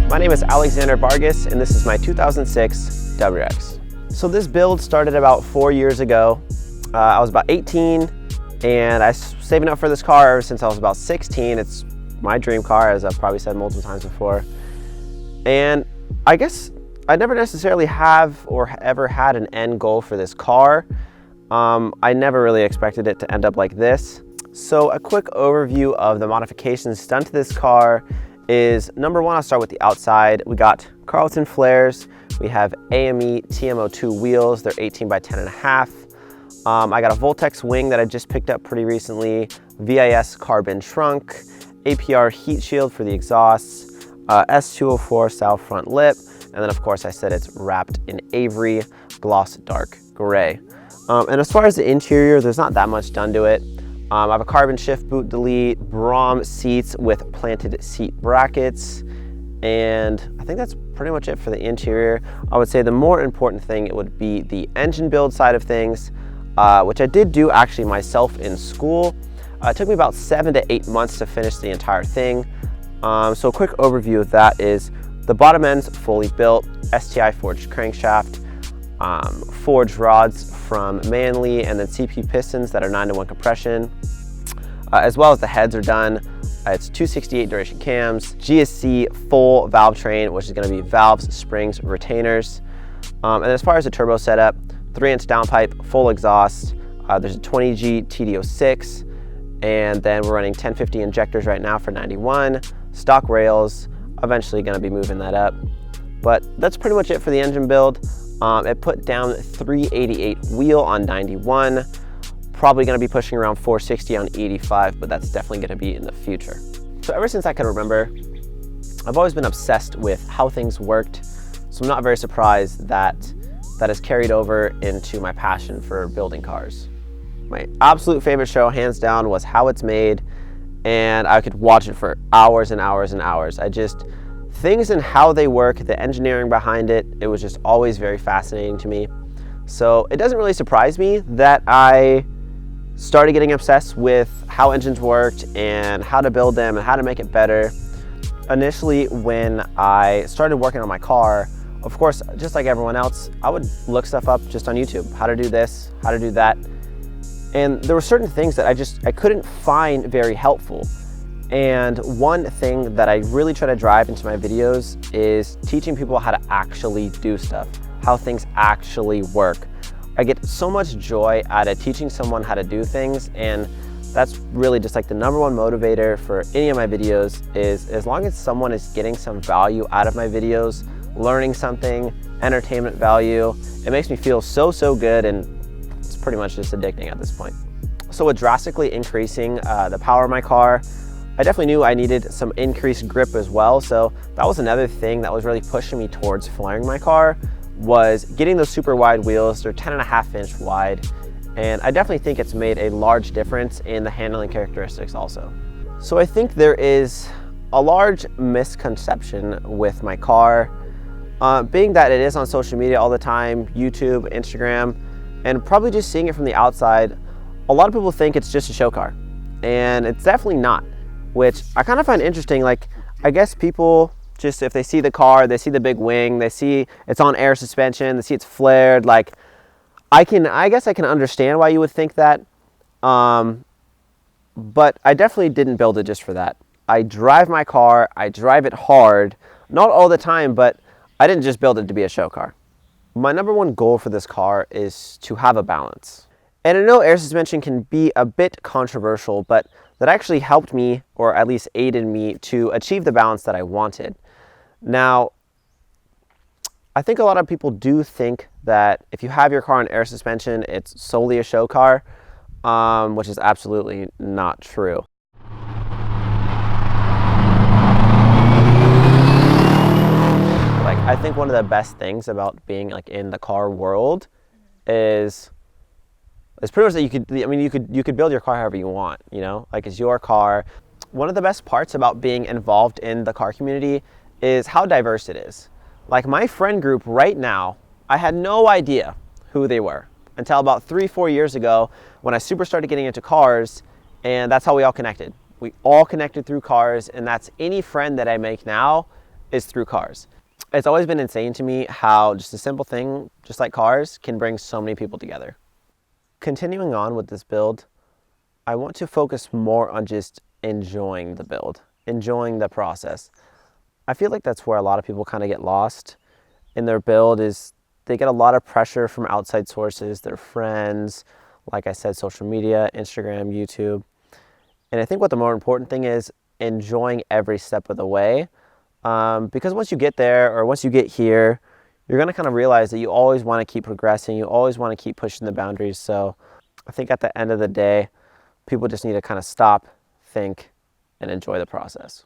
My name is Alexander Vargas, and this is my 2006 WRX. So this build started about 4 years ago. I was about 18, and I was saving up for this car ever since I was about 16. It's my dream car, as I've probably said multiple times before. And I guess I never necessarily have or ever had an end goal for this car. I never really expected it to end up like this. So a quick overview of the modifications done to this car is, number one, I'll start with the outside. We got Carlton flares. We have AME TMO2 wheels. They're 18 by 10.5. I got a Voltex wing that I just picked up pretty recently. VIS carbon trunk, APR heat shield for the exhausts, S204 style front lip, and then of course I said it's wrapped in Avery gloss dark gray. And as far as the interior, there's not that much done to it. I have a carbon shift boot delete, Brom seats with planted seat brackets, and I think that's pretty much it for the interior. I would say the more important thing, it would be the engine build side of things, which I did do actually myself in school. It took me about 7 to 8 months to finish the entire thing. So a quick overview of that is the bottom end's fully built, STI forged crankshaft, forged rods from Manley, and then CP pistons that are 9-to-1 compression, as well as the heads are done. It's 268 duration cams, GSC full valve train, which is going to be valves, springs, retainers. And as far as the turbo setup, 3-inch downpipe, full exhaust. There's a 20G TD06, and then we're running 1050 injectors right now for 91, stock rails. Eventually going to be moving that up, but that's pretty much it for the engine build. It put down 388 wheel on 91, probably going to be pushing around 460 on 85, but that's definitely going to be in the future. So ever since I can remember, I've always been obsessed with how things worked, so I'm not very surprised that that has carried over into my passion for building cars. My absolute favorite show, hands down, was How It's Made, and I could watch it for hours and hours and hours. Things and how they work, the engineering behind it, it was just always very fascinating to me. So it doesn't really surprise me that I started getting obsessed with how engines worked and how to build them and how to make it better. Initially, when I started working on my car, of course, just like everyone else, I would look stuff up just on YouTube, how to do this, how to do that. And there were certain things that I couldn't find very helpful. And one thing that I really try to drive into my videos is teaching people how to actually do stuff, how things actually work. I get so much joy out of teaching someone how to do things, and that's really just like the #1 motivator for any of my videos. Is as long as someone is getting some value out of my videos, learning something, entertainment value, it makes me feel so good, and it's pretty much just addicting at this point. So with drastically increasing the power of my car, I definitely knew I needed some increased grip as well. So that was another thing that was really pushing me towards flaring my car, was getting those super wide wheels. They're 10.5-inch wide. And I definitely think it's made a large difference in the handling characteristics also. So I think there is a large misconception with my car, being that it is on social media all the time, YouTube, Instagram, and probably just seeing it from the outside. A lot of people think it's just a show car, and it's definitely not, which I kind of find interesting. Like, I guess people just, if they see the car, they see the big wing, they see it's on air suspension, they see it's flared, like, I guess I can understand why you would think that, but I definitely didn't build it just for that. I drive my car, I drive it hard, not all the time, but I didn't just build it to be a show car. My #1 goal for this car is to have a balance. And I know air suspension can be a bit controversial, but that actually helped me, or at least aided me, to achieve the balance that I wanted. Now, I think a lot of people do think that if you have your car on air suspension, it's solely a show car, which is absolutely not true. Like, I think one of the best things about being like in the car world is pretty much that you could build your car however you want, you know, like it's your car. One of the best parts about being involved in the car community is how diverse it is. Like my friend group right now, I had no idea who they were until about 3-4 years ago when I super started getting into cars, and that's how we all connected. We all connected through cars, and that's any friend that I make now is through cars. It's always been insane to me how just a simple thing, just like cars, can bring so many people together. Continuing on with this build, I want to focus more on just enjoying the build, enjoying the process. I feel like that's where a lot of people kind of get lost in their build, is they get a lot of pressure from outside sources, their friends, like I said, social media, Instagram, YouTube. And I think what the more important thing is enjoying every step of the way. Because once you get there, or once you get here, you're going to kind of realize that you always want to keep progressing. You always want to keep pushing the boundaries. So I think at the end of the day, people just need to kind of stop, think, and enjoy the process.